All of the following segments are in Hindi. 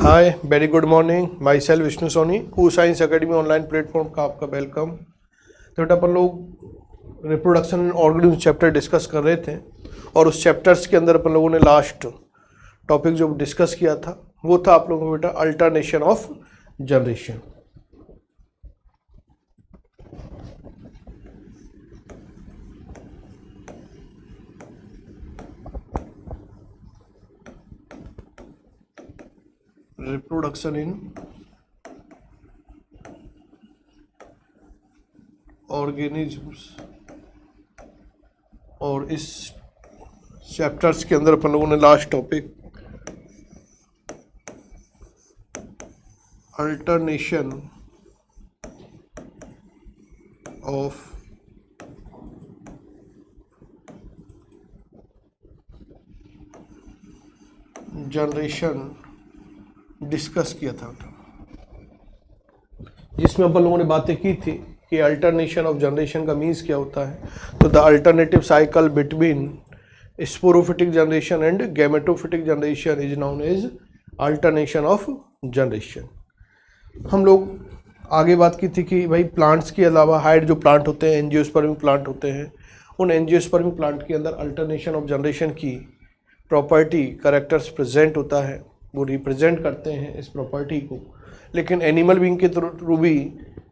हाय, very good morning. Myself Vishnu Soni, कू साइंस अकेडमी ऑनलाइन प्लेटफॉर्म का आपका वेलकम। तो बेटा अपन लोग रिप्रोडक्शन ऑर्गेनिज्म चैप्टर डिस्कस कर रहे थे और उस चैप्टर्स के अंदर अपन लोगों ने लास्ट टॉपिक जो डिस्कस किया था वो था आप लोगों को बेटा alternation of generation. Reproduction in organisms, और इस चैप्टर्स के अंदर अपन लोगों ने last topic alternation of generation discuss किया था, जिसमें अपन लोगों ने बातें की थी कि अल्टरनेशन ऑफ जनरेशन का मीन्स क्या होता है। तो the alternative cycle between sporophytic generation and gametophytic generation is known as alternation of generation. हम लोग आगे बात की थी कि भाई प्लांट्स के अलावा हाइड जो प्लांट होते हैं, एंजियोस्पर्मिक प्लांट होते हैं, उन एंजियोस्पर्मिक प्लांट के अंदर अल्टरनेशन ऑफ जनरेशन की प्रॉपर्टी करेक्टर्स प्रेजेंट होता है, वो रिप्रेजेंट करते हैं इस प्रॉपर्टी को। लेकिन एनिमल बीइंग के थ्रू भी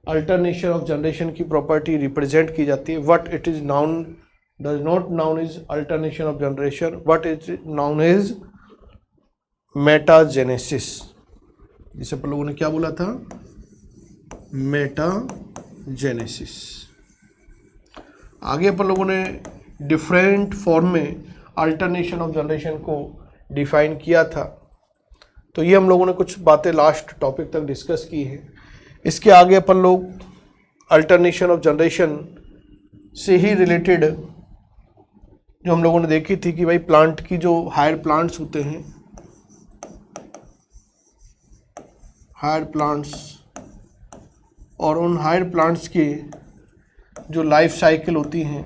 अल्टरनेशन ऑफ जनरेशन की प्रॉपर्टी रिप्रेजेंट की जाती है। What it is noun does not noun is alternation of generation, what is noun is metagenesis, जिसे अपन लोगों ने क्या बोला था, मेटाजेनेसिस। आगे अपन लोगों ने डिफरेंट फॉर्म में अल्टरनेशन ऑफ जनरेशन को डिफाइन किया था। तो ये हम लोगों ने कुछ बातें लास्ट टॉपिक तक डिस्कस की है। इसके आगे अपन लोग अल्टरनेशन ऑफ जनरेशन से ही रिलेटेड जो हम लोगों ने देखी थी कि भाई प्लांट की जो हायर प्लांट्स होते हैं, हायर प्लांट्स, और उन हायर प्लांट्स की जो लाइफ साइकिल होती हैं,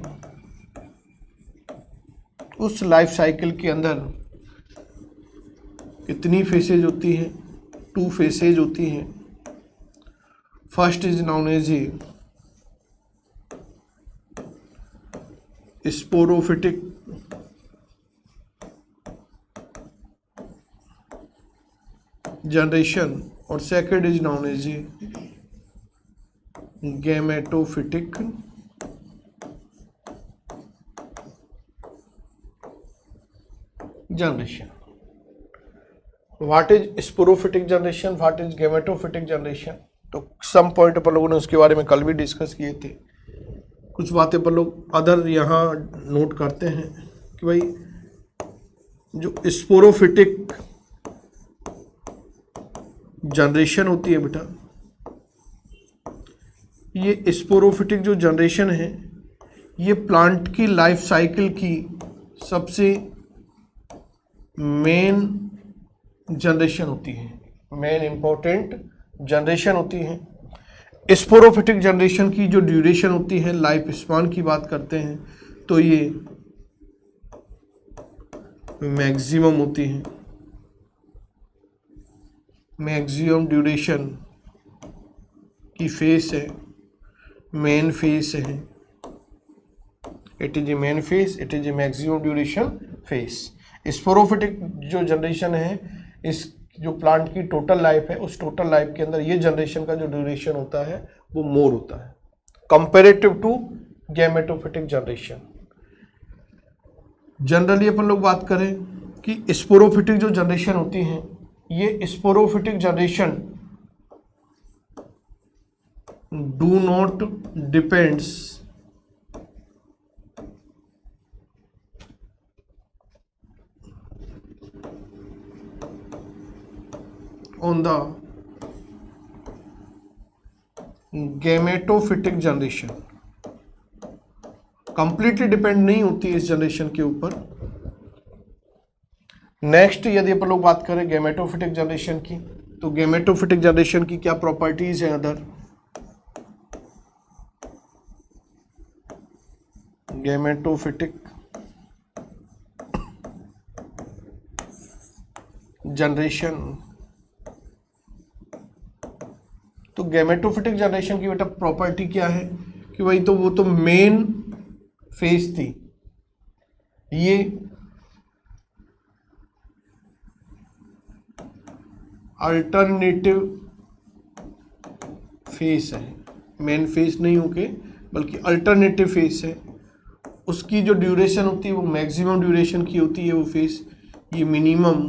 उस लाइफ साइकिल के अंदर कितनी फेसेज होती हैं, 2 फेसेज होती हैं। First is known as sporophytic generation और second is known as gametophytic generation. What is sporophytic generation, what is gametophytic generation, तो सम पॉइंट अपन लोगों ने उसके बारे में कल भी डिस्कस किए थे। कुछ बातें अपन लोग अदर यहाँ नोट करते हैं कि भाई जो स्पोरोफिटिक जनरेशन होती है बेटा, ये स्पोरोफिटिक जो जनरेशन है ये प्लांट की लाइफ साइकिल की सबसे मेन जनरेशन होती है, मेन इंपॉर्टेंट जनरेशन होती है। स्पोरोफिटिक जनरेशन की जो ड्यूरेशन होती है, लाइफ स्पान की बात करते हैं, तो ये मैक्सिमम होती है। मैक्सिमम ड्यूरेशन की फेस है, मेन फेस है, it is a main face, it is a maximum duration face. Sporophytic जो जनरेशन है, इस जो प्लांट की टोटल लाइफ है, उस टोटल लाइफ के अंदर ये जनरेशन का जो ड्यूरेशन होता है वो मोर होता है comparative to gametophytic generation. Generally अपन लोग बात करें कि स्पोरोफिटिक जो जनरेशन होती है, ये sporophytic generation do not depends on the gametophytic generation, completely depend नहीं होती इस जनरेशन के ऊपर। नेक्स्ट यदि अपन लोग बात करें गैमेटोफिटिक जनरेशन की, तो गैमेटोफिटिक जनरेशन की क्या प्रॉपर्टीज है other. Gametophytic generation gametophytic generation की बेटा प्रॉपर्टी क्या है कि भाई तो वो तो मेन फेज थी, ये अल्टरनेटिव फेज है, मेन फेज नहीं होके बल्कि अल्टरनेटिव फेज है। उसकी जो ड्यूरेशन होती है वो मैक्सिमम ड्यूरेशन की होती है वो फेज, ये मिनिमम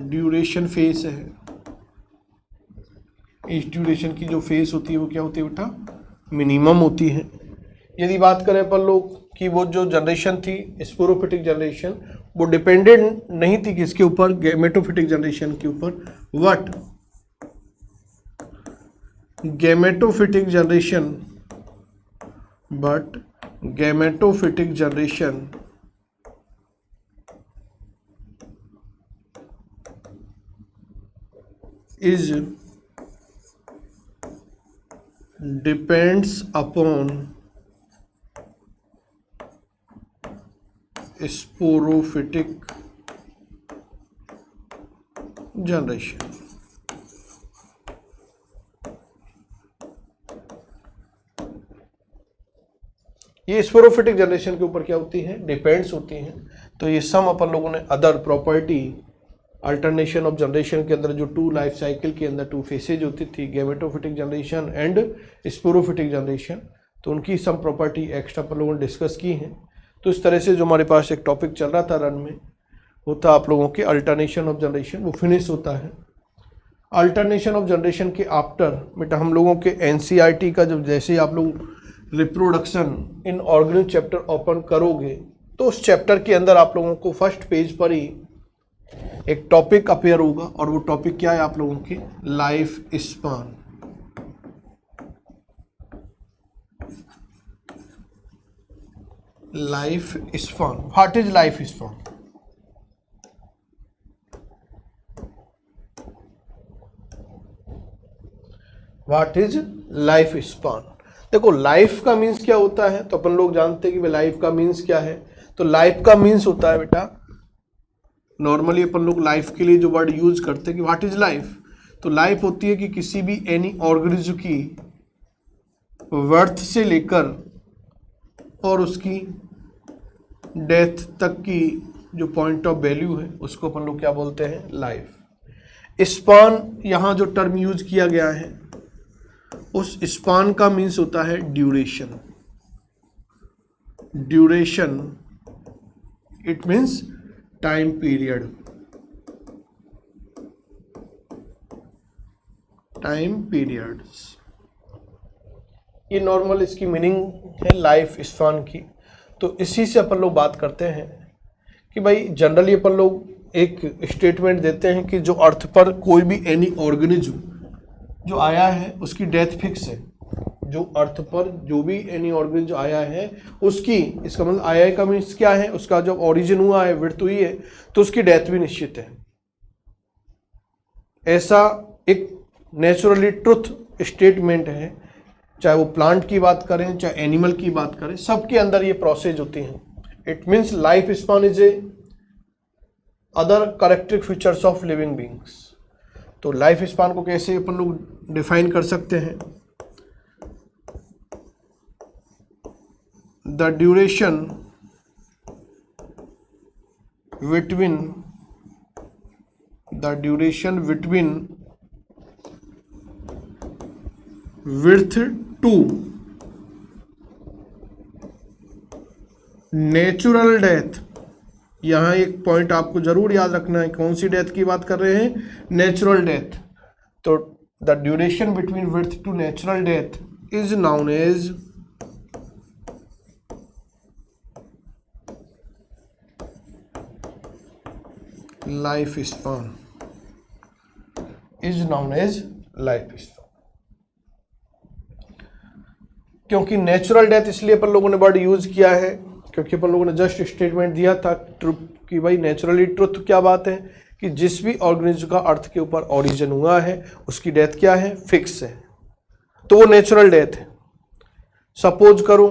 ड्यूरेशन फेज है। इस ड्यूरेशन की जो फेज होती है वो क्या होती है बेटा, मिनिमम होती है। यदि बात करें अपन लोग कि वो जो जनरेशन थी स्पोरोफिटिक जनरेशन, वो डिपेंडेंट नहीं थी किसके ऊपर, गैमेटोफिटिक जनरेशन के ऊपर। What gametophytic generation, but gametophytic generation is depends upon sporophytic generation। ये स्पोरोफिटिक जनरेशन के ऊपर क्या होती है, डिपेंड्स होती हैं। तो ये सम अपन लोगों ने other property alternation of generation के अंदर जो टू लाइफ साइकिल के अंदर टू फेसेज होती थी, gametophytic generation and sporophytic generation, तो उनकी सम प्रॉपर्टी एक्स्ट्रा अपन लोगों ने डिस्कस की हैं। तो इस तरह से जो हमारे पास एक टॉपिक चल रहा था रन में, वो था आप लोगों के अल्टरनेशन ऑफ जनरेशन, वो फिनिश होता है। अल्टरनेशन ऑफ जनरेशन के आफ्टर बेटा हम लोगों के एनसीईआरटी का जब जैसे आप लोग reproduction in organic chapter open करोगे, तो उस चैप्टर के अंदर आप लोगों को फर्स्ट पेज पर ही एक टॉपिक अपेयर होगा, और वो टॉपिक क्या है आप लोगों के, life span. Life span, what is life span? What is life span? देखो लाइफ का मीन्स क्या होता है, तो अपन लोग जानते हैं कि भाई लाइफ का मीन्स क्या है। तो लाइफ का मीन्स होता है बेटा, नॉर्मली अपन लोग लाइफ के लिए जो वर्ड यूज करते हैं कि व्हाट इज लाइफ, तो लाइफ होती है कि किसी भी एनी ऑर्गेनिज्म की बर्थ से लेकर और उसकी डेथ तक की जो पॉइंट ऑफ वैल्यू है उसको अपन लोग क्या बोलते हैं, लाइफ। स्पान यहाँ जो टर्म यूज किया गया है उस स्पान का मीन्स होता है duration. Duration it means time period, time periods, ये नॉर्मल इसकी मीनिंग है लाइफ स्पान की। तो इसी से अपन लोग बात करते हैं कि भाई जनरली अपन लोग एक स्टेटमेंट देते हैं कि जो अर्थ पर कोई भी एनी ऑर्गेनिज्म जो आया है उसकी डेथ फिक्स है। जो अर्थ पर जो भी एनी ऑर्गेनिज्म जो आया है उसकी, इसका मतलब आया का मीन्स क्या है, उसका जब ओरिजिन हुआ है, विर्थ हुई है, तो उसकी डेथ भी निश्चित है। ऐसा एक नेचुरली ट्रुथ स्टेटमेंट है, चाहे वो प्लांट की बात करें चाहे एनिमल की बात करें, सबके अंदर ये प्रोसेस होती हैं। It means life span is a other characteristic features of living beings. तो लाइफ स्पान को कैसे अपन लोग डिफाइन कर सकते हैं, द ड्यूरेशन बिटवीन विड्थ टू नेचुरल डेथ। यहां एक पॉइंट आपको जरूर याद रखना है, कौन सी डेथ की बात कर रहे हैं, नेचुरल डेथ। तो द ड्यूरेशन बिटवीन विड्थ to natural death is known as life span, is known as life span. क्योंकि नेचुरल डेथ इसलिए अपन लोगों ने वर्ड यूज किया है क्योंकि अपन लोगों ने जस्ट स्टेटमेंट दिया था कि भाई नेचुरली ट्रुथ क्या बात है कि जिस भी ऑर्गेनिज्म का अर्थ के ऊपर ओरिजिन हुआ है उसकी डेथ क्या है, फिक्स है, तो वो नेचुरल डेथ है। सपोज करो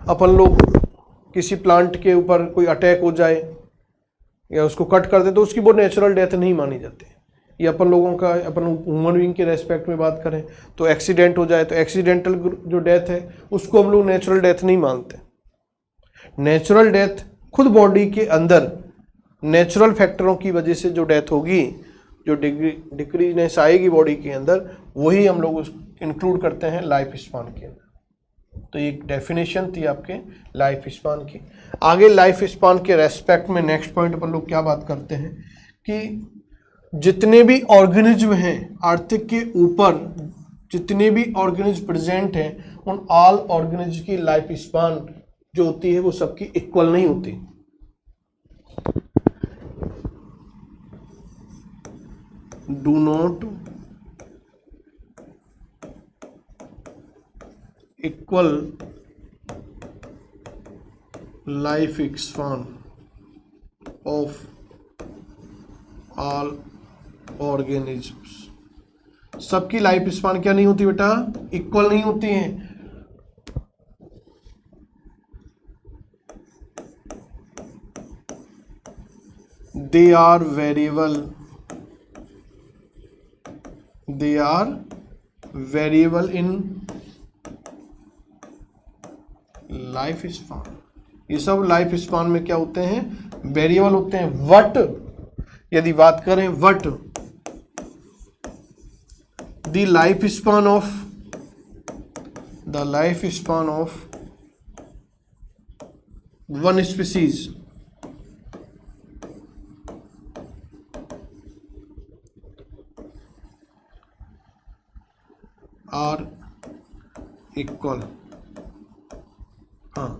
अपन लोग किसी प्लांट के ऊपर कोई अटैक हो जाए या उसको कट कर दे तो उसकी वो नेचुरल डेथ नहीं मानी जाती। ये अपन लोगों का, अपन ह्यूमन बीइंग के रेस्पेक्ट में बात करें तो एक्सीडेंट हो जाए तो एक्सीडेंटल जो डेथ है उसको हम लोग नेचुरल डेथ नहीं मानते। नेचुरल डेथ खुद बॉडी के अंदर नेचुरल फैक्टरों की वजह से जो डेथ होगी, जो डिक्रीजनेस आएगी बॉडी के अंदर, वही हम लोग इंक्लूड करते हैं लाइफ स्पान के अंदर। तो एक डेफिनेशन थी आपके लाइफ स्पान की। आगे लाइफ स्पान के रेस्पेक्ट में नेक्स्ट पॉइंट अपन लोग क्या बात करते हैं कि जितने भी ऑर्गेनिज्म हैं अर्थ के ऊपर, जितने भी ऑर्गेनिज्म प्रेजेंट हैं, उन ऑल ऑर्गेनिज्म की लाइफ स्पान जो होती है वो सबकी इक्वल नहीं होती। Do not equal life span of all organisms. सबकी लाइफ स्पान क्या नहीं होती बेटा? इक्वल नहीं होती है। They are variable, they are variable in life span. ये सब लाइफ स्पान में क्या होते हैं? वेरिएबल होते हैं। वट, यदि बात करें what the life span of one species are equal. हाँ,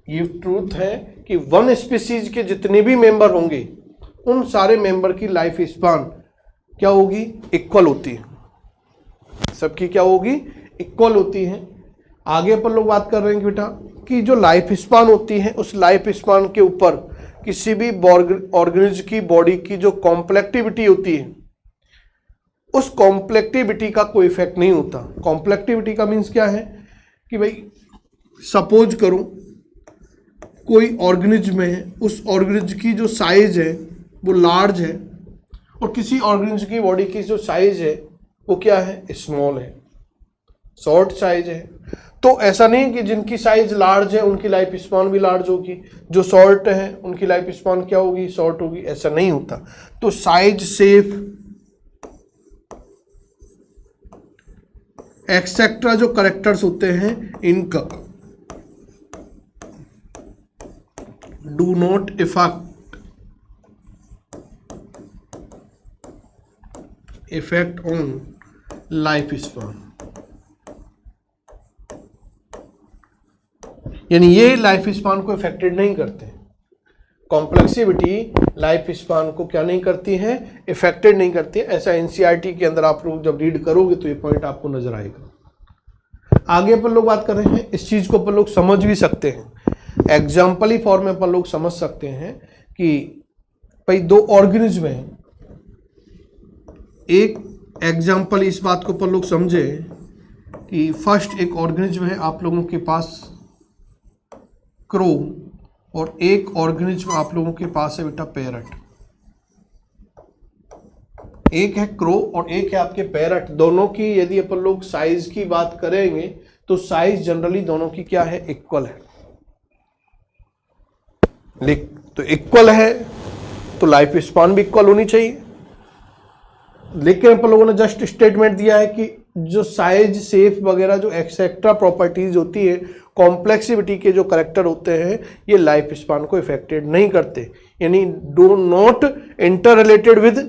ये ट्रूथ है कि वन स्पीसीज के जितने भी मेंबर होंगे उन सारे मेंबर की लाइफ स्पान क्या होगी? इक्वल होती है। सबकी क्या होगी? इक्वल होती है। आगे अपन लोग बात कर रहे हैं बेटा कि जो लाइफ स्पान होती है उस लाइफ स्पान के ऊपर किसी भी ऑर्गेनिज्म की बॉडी की जो कॉम्प्लेक्टिविटी होती है उस कॉम्प्लेक्टिविटी का कोई इफेक्ट नहीं होता। कॉम्प्लेक्टिविटी का मीन्स क्या है कि भाई सपोज करो कोई ऑर्गेनिज्म है, उस ऑर्गेनिज्म की जो साइज है वो लार्ज है और किसी ऑर्गेनिज्म की बॉडी की जो साइज है वो क्या है? स्मॉल है, शॉर्ट साइज है। तो ऐसा नहीं कि जिनकी साइज लार्ज है उनकी लाइफ स्पान भी लार्ज होगी, जो शॉर्ट है उनकी लाइफ स्पान क्या होगी? शॉर्ट होगी। ऐसा नहीं होता। तो साइज, शेप, एक्सेट्रा जो कैरेक्टर्स होते हैं इनका do not effect on life span. यानी ये लाइफ स्पान को इफेक्टेड नहीं करते। कॉम्प्लेक्सिविटी लाइफ स्पान को क्या नहीं करती है? इफेक्टेड नहीं करती है। ऐसा एनसीईआरटी के अंदर आप लोग जब रीड करोगे तो ये पॉइंट आपको नजर आएगा। आगे अपन लोग बात कर रहे हैं, इस चीज को अपन लोग समझ भी सकते हैं। एग्जाम्पली फॉर्म में अपन लोग समझ सकते हैं कि भाई दो ऑर्गेनिज्म हैं। एक एग्जाम्पल इस बात को अपन लोग समझे कि फर्स्ट एक ऑर्गेनिज्म है आप लोगों के पास क्रो, और एक ऑर्गेनिज्म आप लोगों के पास है बेटा पैरट। एक है क्रो और एक है आपके पैरट। दोनों की यदि अपन लोग साइज की बात करेंगे तो साइज जनरली दोनों की क्या है? इक्वल है। तो इक्वल है तो लाइफ स्पान भी इक्वल होनी चाहिए। लेकिन अपन लोगों ने जस्ट स्टेटमेंट दिया है कि जो साइज, शेप वगैरह जो एक्सेट्रा प्रॉपर्टीज होती है, कॉम्प्लेक्सिविटी के जो करेक्टर होते हैं, ये लाइफ स्पान को इफेक्टेड नहीं करते। यानी do not interrelated with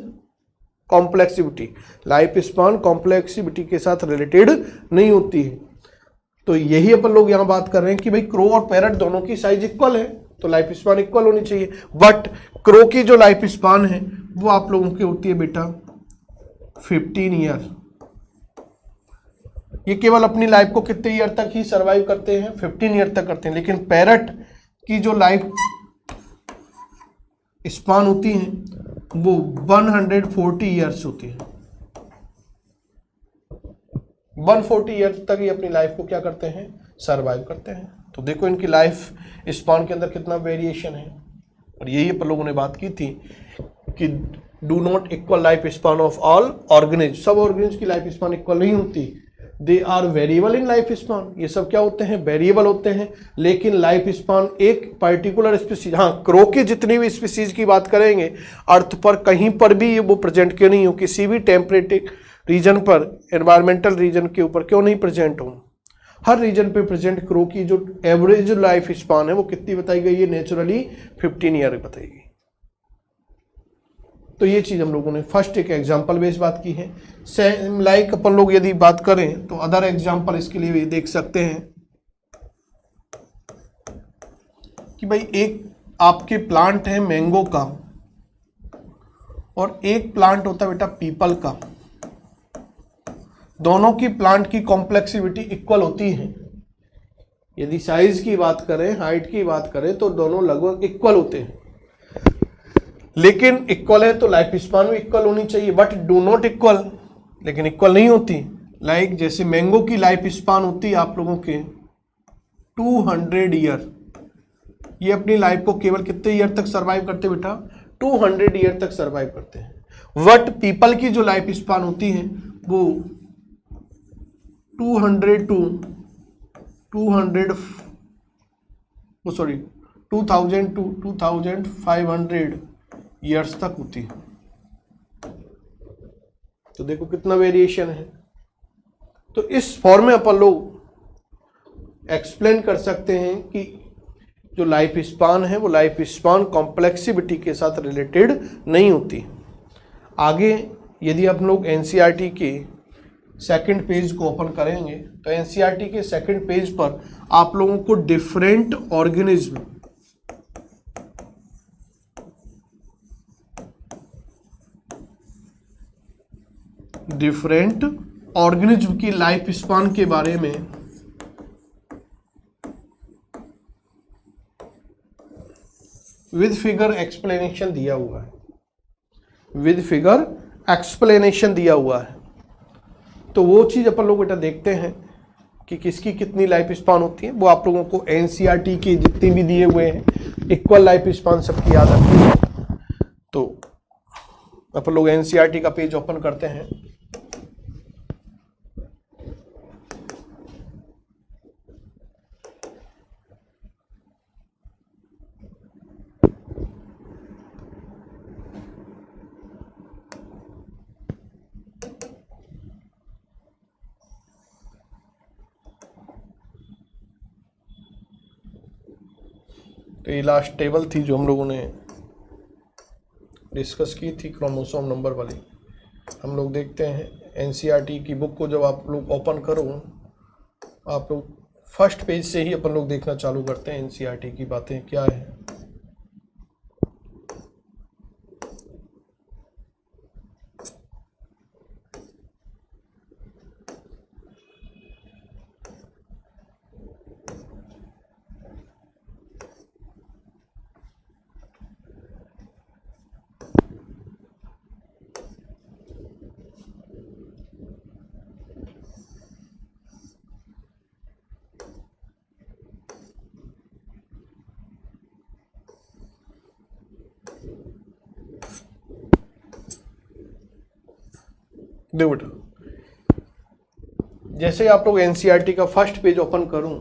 complexivity. Life span complexivity के साथ रिलेटेड नहीं होती है। तो यही अपन लोग यहां बात कर रहे हैं कि भाई क्रो और पैरट दोनों की साइज इक्वल है तो लाइफ स्पान इक्वल होनी चाहिए। बट क्रो की जो लाइफ स्पान है वो आप लोगों की होती है बेटा 15 ईयर। ये केवल अपनी लाइफ को कितने ईयर तक ही सरवाइव करते हैं? 15 ईयर तक करते हैं। लेकिन पैरट की जो लाइफ स्पान होती है वो 140 ईयर्स होती है। 140 ईयर तक ही अपनी लाइफ को क्या करते हैं? सरवाइव करते हैं। तो देखो इनकी लाइफ स्पान के अंदर कितना वेरिएशन है। और यही अपन लोगों ने बात की थी कि do not equal life span of all organism, सब ऑर्गेनिज की लाइफ स्पान इक्वल नहीं होती, they are variable in life span, ये सब क्या होते हैं, वेरिएबल होते हैं, लेकिन लाइफ स्पान एक पर्टिकुलर स्पीसीज, हाँ क्रो की जितनी भी स्पीसीज की बात करेंगे अर्थ पर कहीं पर भी वो प्रेजेंट क्यों नहीं हो, किसी भी टेम्परेट रीजन पर, एनवायरमेंटल रीजन के ऊपर क्यों नहीं प्रेजेंट हो, हर रीजन पे प्रेजेंट क्रो की जो एवरेज लाइफ स्पान है वो कितनी बताई गई है, नेचुरली 15 ईयर बताई गई। तो ये चीज हम लोगों ने फर्स्ट एक एग्जांपल बेस बात की है। सेम लाइक अपन लोग यदि बात करें तो अदर एग्जांपल इसके लिए भी देख सकते हैं कि भाई एक आपके प्लांट है मैंगो का और एक प्लांट होता है बेटा पीपल का, दोनों की प्लांट की कॉम्प्लेक्सिविटी इक्वल होती है, यदि साइज की बात करें, हाइट की बात करें तो दोनों लगभग इक्वल होते हैं, लेकिन इक्वल है तो लाइफ स्पान भी इक्वल होनी चाहिए, बट डू नॉट इक्वल, लेकिन इक्वल नहीं होती। लाइक जैसे मैंगो की लाइफ स्पान होती है आप लोगों के 200 ईयर, ये अपनी लाइफ को केवल कितने ईयर तक सरवाइव करते हैं बेटा, 200 ईयर तक सरवाइव करते हैं। बट पीपल की जो लाइफ स्पान होती है वो 2000 to 2500 ईयर्स तक होती है। तो देखो कितना वेरिएशन है। तो इस फॉर्म में अपन लोग एक्सप्लेन कर सकते हैं कि जो लाइफ स्पान है वो लाइफ स्पान कॉम्प्लेक्सिविटी के साथ रिलेटेड नहीं होती। आगे यदि आप लोग एनसीईआरटी के सेकंड पेज को ओपन करेंगे तो एनसीईआरटी के सेकंड पेज पर आप लोगों को डिफरेंट ऑर्गेनिज्म की लाइफ स्पान के बारे में विद फिगर एक्सप्लेनेशन दिया हुआ है, विद फिगर एक्सप्लेनेशन दिया हुआ है। तो वो चीज अपन लोग बेटा देखते हैं कि किसकी कितनी लाइफ स्पान होती है। वो आप लोगों को एनसीईआरटी के जितने भी दिए हुए हैं इक्वल लाइफ स्पान सबकी याद रखनी है। तो अपन लोग एनसीईआरटी का पेज ओपन करते हैं। तो ये लास्ट टेबल थी जो हम लोगों ने डिस्कस की थी क्रोमोसोम नंबर वाली। हम लोग देखते हैं एनसीईआरटी की बुक को जब आप लोग ओपन करो, आप लोग फर्स्ट पेज से ही अपन लोग देखना चालू करते हैं एनसीईआरटी की बातें क्या है। देखो बेटा, जैसे आप लोग एनसीईआरटी का फर्स्ट पेज ओपन करूं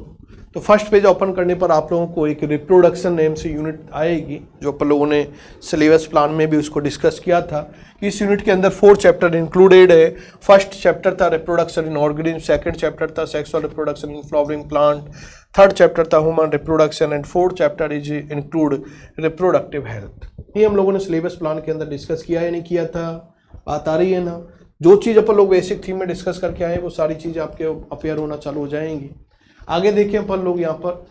तो फर्स्ट पेज ओपन करने पर आप लोगों को एक रिप्रोडक्शन नेम से यूनिट आएगी, जो अपन लोगों ने सिलेबस प्लान में भी उसको डिस्कस किया था कि इस यूनिट के अंदर 4 चैप्टर इंक्लूडेड है। फर्स्ट चैप्टर था reproduction in organism, second chapter था sexual reproduction in flowering plant, third chapter था human reproduction and fourth chapter is include reproductive health. ये हम लोगों ने सिलेबस प्लान के अंदर डिस्कस किया है, नहीं किया था, बात आ रही है ना। जो चीज़ अपन लोग बेसिक थीम में डिस्कस करके आए वो सारी चीज़ें आपके अपेयर होना चालू हो जाएंगी। आगे देखिए अपन लोग यहाँ पर,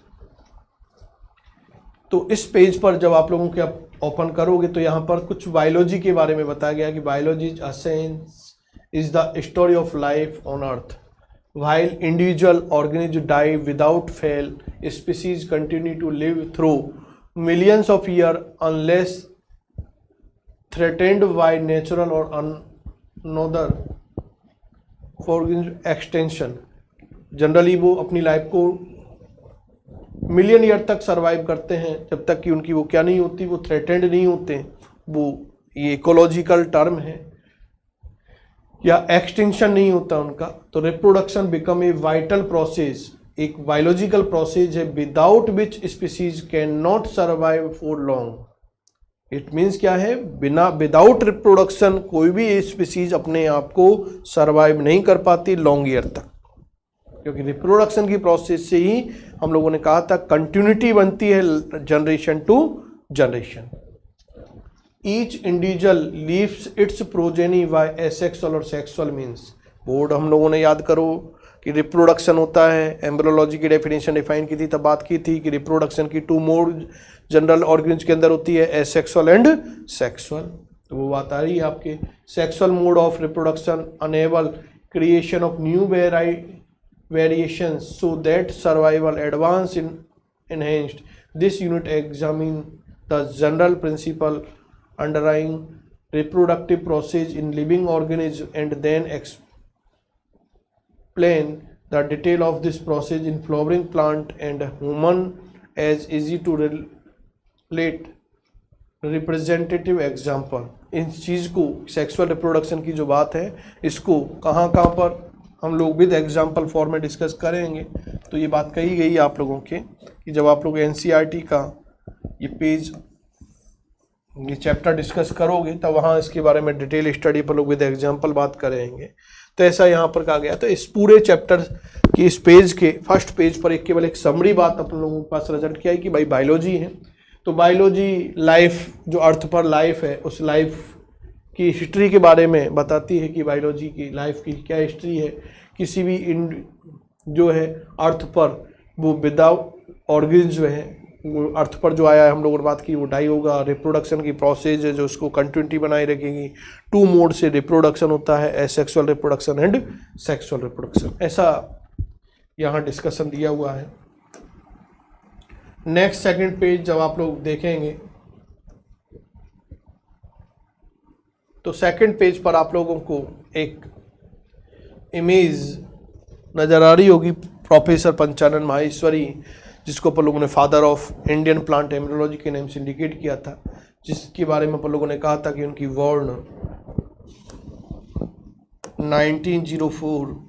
तो इस पेज पर जब आप लोगों के ओपन करोगे तो यहाँ पर कुछ बायोलॉजी के बारे में बताया गया कि biology is a science is the story of life on earth while individual organism die without fail species continue to live through millions of year unless threatened by natural और अनदर फॉर एक्सटेंशन। जनरली वो अपनी लाइफ को मिलियन ईयर तक सरवाइव करते हैं, जब तक कि उनकी वो क्या नहीं होती, वो थ्रेटेंड नहीं होते, वो ये इकोलॉजिकल टर्म है, या एक्सटिंक्शन नहीं होता उनका। तो reproduction become a vital process, एक बायोलॉजिकल प्रोसेस है, without which species can not survive for long. It means क्या है, बिना विदाउट रिप्रोडक्शन कोई भी स्पीसीज अपने आप को सर्वाइव नहीं कर पाती लॉन्ग ईयर तक, क्योंकि रिप्रोडक्शन की प्रोसेस से ही हम लोगों ने कहा था कंटिन्यूटी बनती है generation to generation. Each individual leaves its progeny by asexual और सेक्सुअल मीन्स। बोर्ड हम लोगों ने याद करो कि रिप्रोडक्शन होता है, एम्ब्रियोलॉजी की डेफिनेशन डिफाइन की थी, तब बात की थी कि रिप्रोडक्शन की 2 मोड जनरल ऑर्गेनिज के अंदर होती है, एसेक्सुअल एंड सेक्सुअल। तो वो बात आ रही है आपके sexual mode of reproduction enable creation of new variations so that survival advance in enhanced. This unit examine the general principle underlying reproductive process in living organism and then explain the detail of this process in flowering plant and human as easy to relate representative example। इस चीज़ को सेक्सुअल रिप्रोडक्शन की जो बात है, इसको कहाँ पर हम लोग विद एग्जाम्पल फॉर्म में डिस्कस करेंगे। तो ये बात कही गई आप लोगों के कि जब आप लोग एनसीईआरटी का ये चैप्टर डिस्कस करोगे तब वहाँ इसके बारे में डिटेल स्टडी पर लोग विद एग्जाम्पल बात करेंगे। तो ऐसा यहाँ पर कहा गया। तो इस पूरे चैप्टर की इस पेज के फर्स्ट पेज पर केवल एक समरी बात अपन लोगों के पास रिजल्ट किया है कि भाई बायोलॉजी है, तो बायोलॉजी लाइफ, जो अर्थ पर लाइफ है, उस लाइफ की हिस्ट्री के बारे में बताती है कि बायोलॉजी की लाइफ की क्या हिस्ट्री है। किसी भी जो है अर्थ पर वो विदाउट ऑर्गेनिज्म है, वो अर्थ पर जो आया है, हम लोगों ने बात की, वो डाई होगा। रिप्रोडक्शन की प्रोसेस है जो उसको कंटिन्यूटी बनाए रखेगी। 2 मोड से रिप्रोडक्शन होता है, asexual reproduction and sexual reproduction. ऐसा यहाँ डिस्कशन दिया हुआ है। नेक्स्ट सेकंड पेज जब आप लोग देखेंगे तो सेकंड पेज पर आप लोगों को एक इमेज नजर आ रही होगी प्रोफेसर पंचानन माहेश्वरी, जिसको अपन लोगों ने father of Indian plant embryology के नाम से इंडिकेट किया था, जिसके बारे में अपन लोगों ने कहा था कि उनकी वॉर्न 1904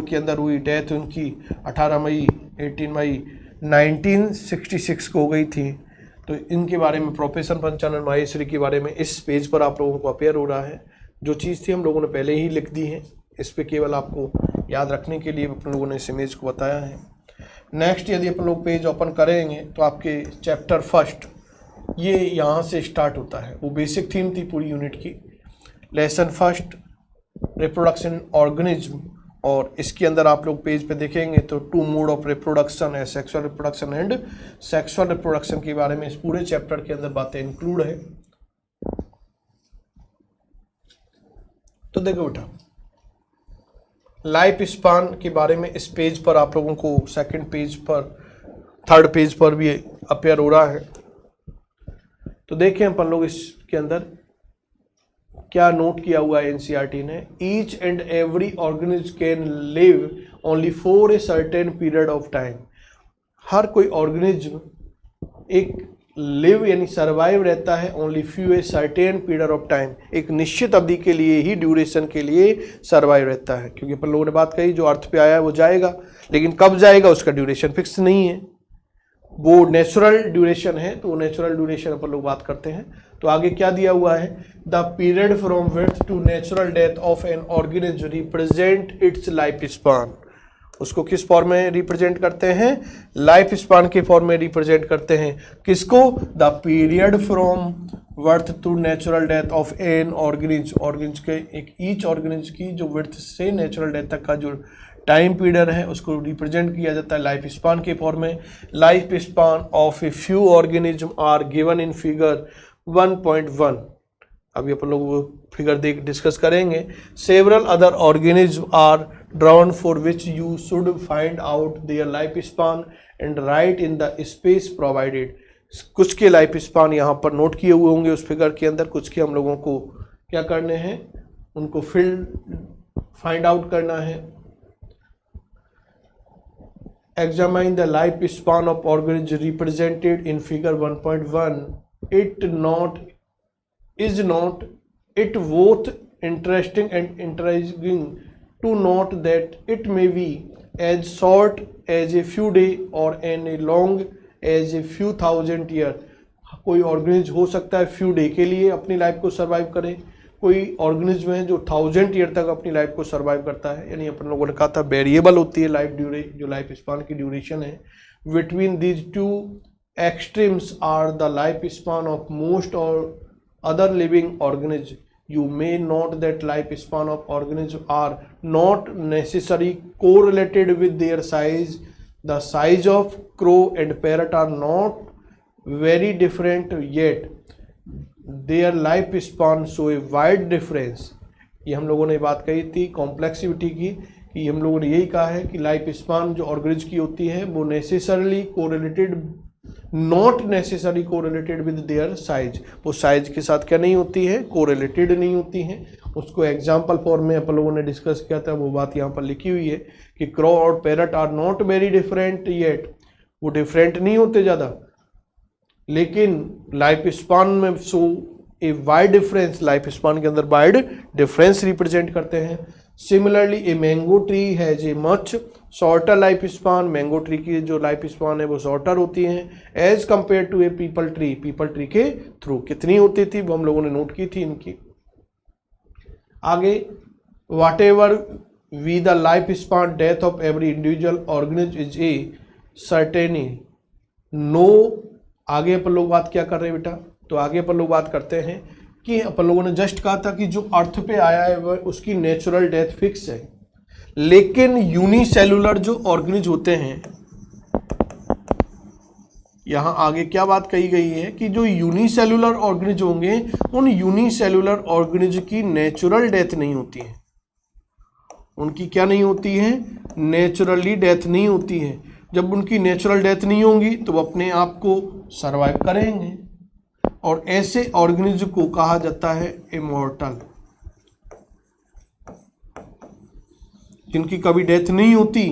के अंदर हुई। डेथ उनकी 18 मई 1966 को हो गई थी। तो इनके बारे में प्रोफेसर पंचानन माहेश्वरी के बारे में इस पेज पर आप लोगों को अपेयर हो रहा है। जो चीज़ थी हम लोगों ने पहले ही लिख दी है, इस पे केवल आपको याद रखने के लिए अपन लोगों ने इस इमेज को बताया है। नेक्स्ट यदि अपन लोग पेज ओपन करेंगे तो आपके चैप्टर फर्स्ट ये यहाँ से स्टार्ट होता है। वो बेसिक थीम थी पूरी यूनिट की, लेसन फर्स्ट रिप्रोडक्शन ऑर्गेनिज्म। और इसके अंदर आप लोग पेज पे देखेंगे तो 2 मोड ऑफ रिप्रोडक्शन है, sexual reproduction and sexual reproduction के बारे में इस पूरे चैप्टर के अंदर बातें इंक्लूड है। तो देखो बेटा, लाइफ स्पान के बारे में इस पेज पर आप लोगों को सेकंड पेज पर, थर्ड पेज पर भी अपेयर हो रहा है। तो देखें अपन लोग इसके अंदर क्या नोट किया हुआ है एनसीईआरटी ने। Each and every organism can live only for a certain period of time. हर कोई ऑर्गेनिज्म एक लिव यानी सर्वाइव रहता है only few a certain period of time, एक निश्चित अवधि के लिए ही, ड्यूरेशन के लिए सर्वाइव रहता है। क्योंकि अपन लोगों ने बात कही जो अर्थ पे आया है वो जाएगा, लेकिन कब जाएगा उसका ड्यूरेशन फिक्स नहीं है, वो नेचुरल ड्यूरेशन है। तो नेचुरल ड्यूरेशन अपन लोग बात करते हैं। तो आगे क्या दिया हुआ है, the period from birth to natural death of an organism represent its life span. उसको किस फॉर्म में रिप्रेजेंट करते हैं, लाइफ स्पान के फॉर्म में रिप्रेजेंट करते हैं। किसको, the period from birth to natural death of an organism, organism के एक ईच ऑर्गेनिज्म की जो बर्थ से नेचुरल डेथ तक का जो टाइम पीरियड है उसको रिप्रेजेंट किया जाता है लाइफ स्पान के फॉर्म में। Life span of a few organism are given in figure 1.1। अभी अपन लोग फिगर डिस्कस करेंगे। Several other organism are drawn for which you should find out their life span and write in the space provided. कुछ के लाइफ स्पान यहाँ पर नोट किए हुए होंगे उस फिगर के अंदर, कुछ के हम लोगों को क्या करने हैं, उनको फील्ड फाइंड आउट करना है। Examine the lifespan of organisms represented in figure 1.1. Is not it both interesting and intriguing to note that it may be as short as a few days or as long as a few thousand years. कोई ऑर्गेनिज्म हो सकता है फ्यू डे के लिए अपनी लाइफ को सर्वाइव करे, कोई ऑर्गेनिज्म है जो 1000 ईयर तक अपनी लाइफ को सर्वाइव करता है। यानी अपन लोगों ने कहा था वेरिएबल होती है जो लाइफ स्पान की ड्यूरेशन है। Between these two extremes are the life span of most और other living organism. You may note that lifespan of organisms are not necessarily correlated with their size. The size of crow and parrot are not very different, yet their lifespan show a wide difference. ये हम लोगों ने बात कही थी कॉम्प्लेक्सिटी की, कि हम लोगों ने यही कहा है कि लाइफ स्पान जो ऑर्गेनिज्म की होती है वो necessarily correlated, not necessary correlated with their size. वो साइज के साथ क्या नहीं होती है, कोरिलेटेड नहीं होती हैं। उसको एग्जाम्पल फॉर्म में अपन लोगों ने डिस्कस किया था, वो बात यहाँ पर लिखी हुई है कि क्रो और parrot are not very different yet, वो डिफरेंट नहीं होते ज़्यादा, लेकिन लाइफ स्पान में so a wide difference, life span के अंदर वाइड डिफरेंस रिप्रेजेंट करते हैं। Similarly a mango tree has a much shorter life span, mango tree की जो लाइफ स्पान है वो शॉर्टर होती हैं as compare to a peepal tree. Peepal tree के थ्रू कितनी होती थी वो हम लोगों ने नोट की थी इनकी। आगे whatever we the life span death of every individual organism is a certainty no. आगे अपन लोग बात क्या कर रहे हैं बेटा, तो आगे अपन लोग बात करते हैं कि अपन लोगों ने जस्ट कहा था कि जो अर्थ पे आया है वह उसकी नेचुरल डेथ फिक्स है, लेकिन यूनिसेलुलर जो ऑर्गेनिज्म होते हैं, यहां आगे क्या बात कही गई है कि जो यूनिसेलुलर ऑर्गेनिज्म होंगे उन यूनिसेलुलर ऑर्गेनिज्म की नेचुरल डेथ नहीं होती है। उनकी क्या नहीं होती है, नेचुरली डेथ नहीं होती है। जब उनकी नेचुरल डेथ नहीं होगी तो वो अपने आप को सरवाइव करेंगे, और ऐसे ऑर्गेनिज्म को कहा जाता है इमॉर्टल। जिनकी कभी डेथ नहीं होती,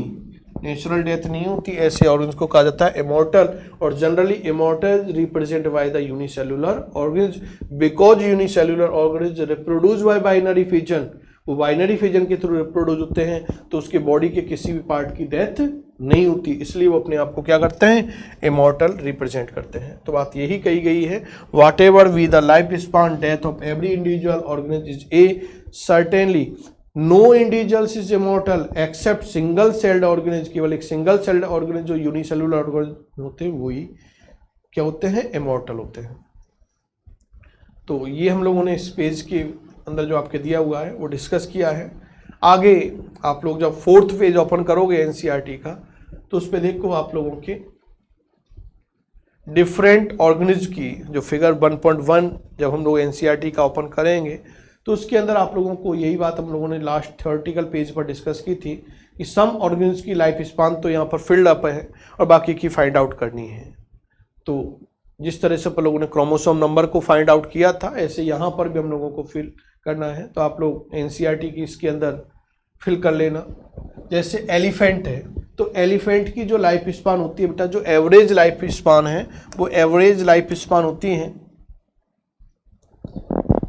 नेचुरल डेथ नहीं होती, ऐसे ऑर्गेनिज्म को कहा जाता है इमॉर्टल। और generally immortal represent by the unicellular organism, because unicellular organism reproduce by binary fission. वो बाइनरी फिजन के थ्रू रिप्रोड्यूस होते हैं, तो उसके बॉडी के किसी भी पार्ट की डेथ नहीं होती, इसलिए वो अपने आप को क्या करते हैं, इमॉर्टल रिप्रेजेंट करते हैं। तो बात यही कही गई है, whatever we the life span death of every individual organism is a certainly no individuals is immortal except single celled organism. केवल एक सिंगल सेल्ड ऑर्गेनिज्म जो यूनिसेलुलर ऑर्गेनिज्म होते हैं वही क्या होते हैं, इमॉर्टल होते हैं। तो ये हम लोगों ने इस पेज के अंदर जो आपके दिया हुआ है वो डिस्कस किया है। आगे आप लोग जब 4th पेज ओपन करोगे एनसीईआरटी का, तो उस पर देखो आप लोगों के डिफरेंट ऑर्गेनिज्म की जो फिगर 1.1 जब हम लोग एनसीईआरटी का ओपन करेंगे तो उसके अंदर आप लोगों को यही बात हम लोगों ने लास्ट थ्योरेटिकल पेज पर डिस्कस की थी कि सम ऑर्गेनिज्म की लाइफ स्पान तो यहाँ पर फिल्ड अप है और बाकी की फाइंड आउट करनी है। तो जिस तरह से अपन लोगों ने क्रोमोसोम नंबर को फाइंड आउट किया था, ऐसे यहाँ पर भी हम लोगों को फिल करना है। तो आप लोग एनसीईआरटी की इसके अंदर फिल कर लेना। जैसे एलिफेंट है, तो एलिफेंट की जो लाइफ स्पान होती है बेटा, जो एवरेज लाइफ स्पान है वो एवरेज लाइफ स्पान होती है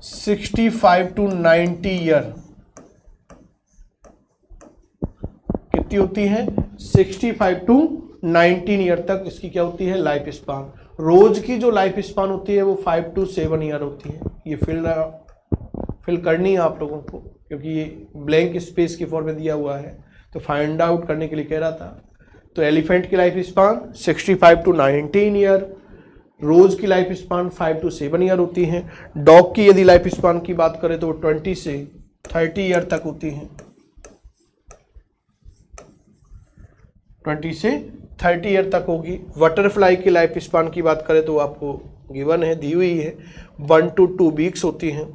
65 to 90 ईयर। कितनी होती है, 65 to 19 ईयर तक इसकी क्या होती है, लाइफ स्पान। रोज की जो लाइफ स्पान होती है वो 5 to 7 ईयर होती है। ये फिल करनी है आप लोगों को, क्योंकि ये ब्लैंक स्पेस की फॉर्म में दिया हुआ है, तो फाइंड आउट करने के लिए कह रहा था। तो एलिफेंट की लाइफ स्पान 65 to 19 ईयर, रोज की लाइफ स्पान 5 to 7 ईयर होती है। डॉग की यदि लाइफ स्पान की बात करें तो वो 20 से 30 ईयर तक होती है, 20 से 30 ईयर तक होगी। बटरफ्लाई की लाइफ स्पान की बात करें तो आपको गिवन है, दी हुई है, 1 to 2 वीक्स होती हैं।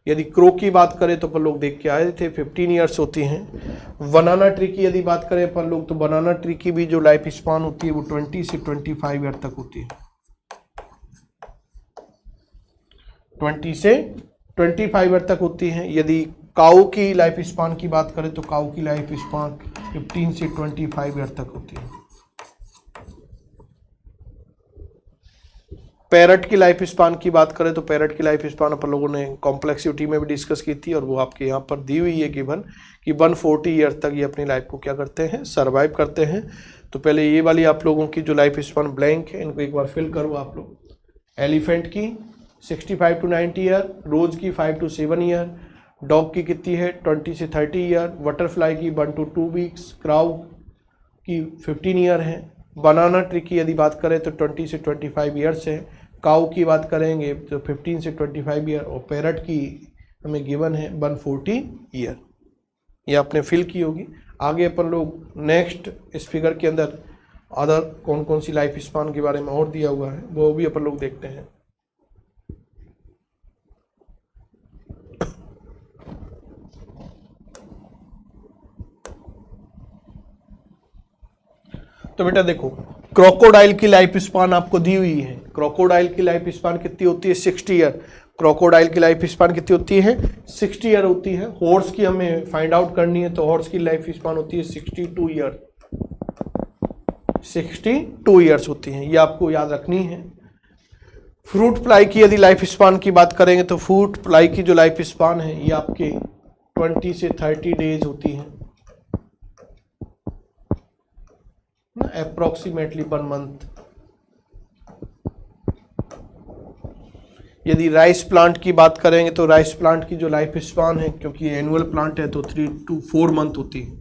यदि क्रो की बात करें तो अपन लोग देख के आए थे 15 ईयर्स होती हैं। बनाना ट्री की यदि बात करें अपन लोग, तो बनाना ट्री की भी जो लाइफ स्पान होती है वो 20 से 25 ईयर तक होती है, 20 से 25 ईयर तक होती हैं। यदि काऊ की लाइफ स्पान की बात करें तो काऊ की लाइफ स्पान 15 से 25 ईयर तक होती है। पैरट की लाइफ स्पान की बात करें तो पैरट की लाइफ स्पान अपन लोगों ने कॉम्प्लेक्सिटी में भी डिस्कस की थी और वो आपके यहाँ पर दी हुई है गिवन कि 140 ईयर तक ये अपनी लाइफ को क्या करते हैं, सर्वाइव करते हैं। तो पहले ये वाली आप लोगों की जो लाइफ स्पान ब्लैंक है इनको एक बार फिल करो आप लोग। एलिफेंट की 65 to 90 ईयर, रोज की 5 to 7 ईयर, डॉग की कितनी है 20 से 30 ईयर, बटरफ्लाई की 1 to 2 वीक्स, क्राउ की 15 ईयर है, बनाना ट्री की यदि बात करें तो 20 से 25 ईयर्स है, काऊ की बात करेंगे तो 15 से 25 ईयर और पैरट की हमें गिवन है 140 ईयर। ये आपने फिल की होगी। आगे अपन लोग नेक्स्ट इस फिगर के अंदर अदर कौन कौन सी लाइफ स्पान के बारे में और दिया हुआ है वो भी अपन लोग देखते हैं। तो बेटा देखो, क्रोकोडाइल की लाइफ स्पान आपको दी हुई है। क्रोकोडाइल की लाइफ स्पान कितनी होती है 60 ईयर। क्रोकोडाइल की लाइफ स्पान कितनी होती है 60 ईयर होती है। हॉर्स की हमें फाइंड आउट करनी है तो हॉर्स की लाइफ स्पान होती है 62 ईयर, 62 ईयर्स होती हैं, ये आपको याद रखनी है। फ्रूट फ्लाई की यदि लाइफ स्पान की बात करेंगे तो फ्रूट फ्लाई की जो लाइफ स्पान है ये आपके 20 से 30 डेज होती है, अप्रोक्सीमेटली 1 मंथ। यदि राइस प्लांट की बात करेंगे तो राइस प्लांट की जो लाइफ स्पान है, क्योंकि ये एनुअल प्लांट है, तो 3 to 4 मंथ होती है।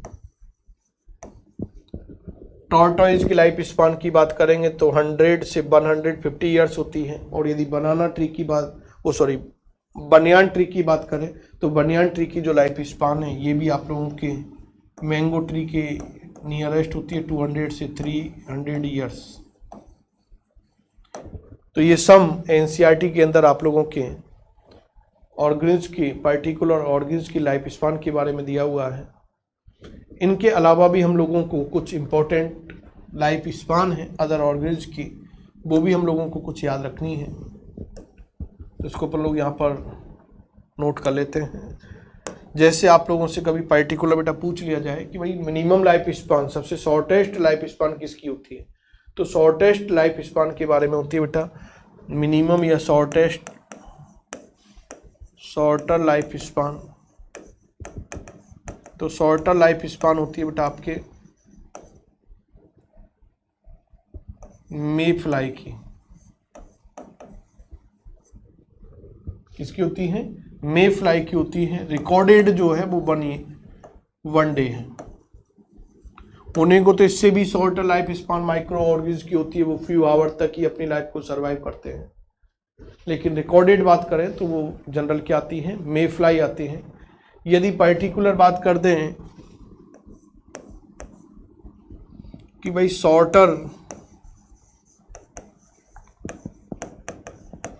टॉर्टोइज की लाइफ स्पान की बात करेंगे तो 100 से 150 ईयर्स होती है। और यदि बनाना ट्री की बात बनियान ट्री की बात करें तो बनियान ट्री की जो लाइफ स्पान है ये भी आप लोगों के मैंगो ट्री के नियरेस्ट होती है 200 से 300 ईयर्स। तो ये सम एनसीईआरटी के अंदर आप लोगों के ऑर्गेनिज की, पर्टिकुलर ऑर्गेनिज की लाइफ स्पान के बारे में दिया हुआ है। इनके अलावा भी हम लोगों को कुछ इम्पोर्टेंट लाइफ स्पान है अदर ऑर्गेनिज की, वो भी हम लोगों को कुछ याद रखनी है। तो इसको अपन लोग यहाँ पर नोट कर लेते हैं। जैसे आप लोगों से कभी पर्टिकुलर बेटा पूछ लिया जाए कि भाई मिनिमम लाइफ स्पान, सबसे शॉर्टेस्ट लाइफ स्पान किसकी होती है, तो शॉर्टेस्ट लाइफ स्पान के बारे में होती है बेटा मिनिमम या शॉर्टर लाइफ स्पान। तो शॉर्टर लाइफ स्पान होती है बेटा आपके मे फ्लाई की। किसकी होती है, मे फ्लाई की होती है। रिकॉर्डेड जो है वो 1 डे है। होने को तो इससे भी shorter life span microorganism की होती है, वो फ्यू आवर तक ही अपनी लाइफ को सरवाइव करते हैं। लेकिन रिकॉर्डेड बात करें तो वो जनरल क्या आती है, मे फ्लाई आती है। यदि पर्टिकुलर बात कर दें कि भाई शॉर्टर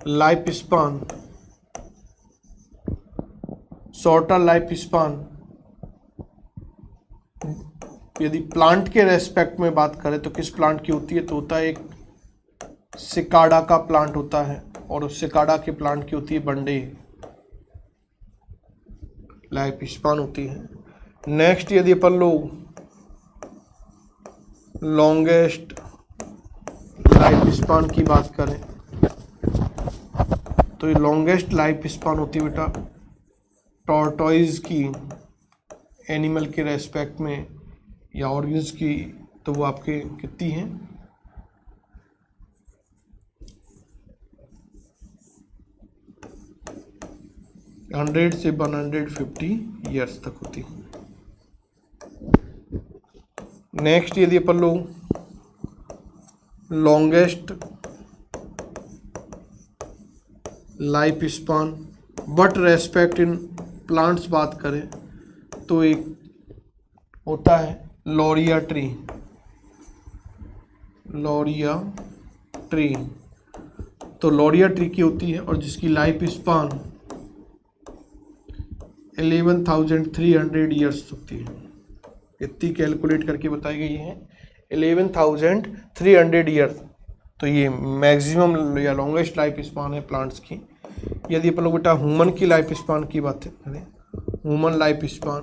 लाइफ स्पान यदि प्लांट के रेस्पेक्ट में बात करें तो किस प्लांट की होती है, तो होता है एक सिकाडा का प्लांट होता है, और उस सिकाडा के प्लांट की होती है 1 डे लाइफ स्पान होती है। नेक्स्ट यदि अपन लोग लॉन्गेस्ट लाइफ स्पान की बात करें तो ये लॉन्गेस्ट लाइफ स्पान होती है बेटा टॉर्टोइज की, एनिमल के रेस्पेक्ट में या ऑर्गेनिज की, तो वो आपके कितनी है 100 से 150 ईयर्स तक होती है। नेक्स्ट यदि अपन लोग longest life span but respect in plants बात करें तो एक होता है लोरिया ट्री। तो लोरिया ट्री की होती है और जिसकी लाइफ स्पान 11,300 ईयर्स होती है। इतनी कैलकुलेट करके बताई गई है 11,300 ईयर। तो ये मैक्सिमम या लॉन्गेस्ट लाइफ स्पान है प्लांट्स की। यदि अपन लोग बेटा ह्यूमन की लाइफ स्पान की बात करें, ह्यूमन लाइफ स्पान,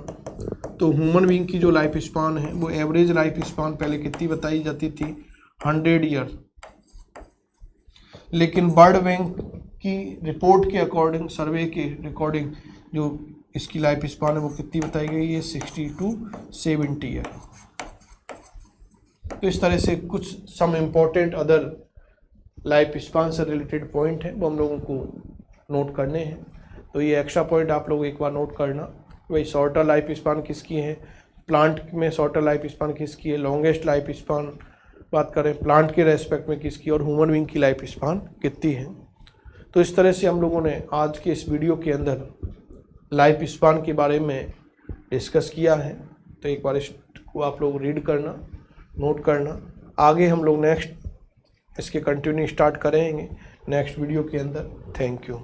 तो ह्यूमन बीइंग की जो लाइफ स्पान है वो एवरेज लाइफ स्पान पहले कितनी बताई जाती थी 100 ईयर, लेकिन वर्ल्ड बैंक की रिपोर्ट के अकॉर्डिंग, सर्वे के रिकॉर्डिंग जो इसकी लाइफ स्पान है वो कितनी बताई गई है 60 to 70 ईयर। तो इस तरह से कुछ some important other life span से रिलेटेड पॉइंट है वो हम लोगों को नोट करने हैं। तो ये एक्स्ट्रा पॉइंट आप लोग एक बार नोट करना। वही शॉर्टर लाइफ स्पान किसकी है, प्लांट में शॉर्टर लाइफ स्पान किसकी है, लॉन्गेस्ट लाइफ स्पान बात करें प्लांट के रेस्पेक्ट में किसकी, और ह्यूमन बीइंग की लाइफ स्पान कितनी है। तो इस तरह से हम लोगों ने आज के इस वीडियो के अंदर लाइफ स्पान के बारे में डिस्कस किया है। तो एक बार इसको आप लोग रीड करना, नोट करना। आगे हम लोग नेक्स्ट इसके कंटिन्यू स्टार्ट करेंगे नेक्स्ट वीडियो के अंदर। Thank you.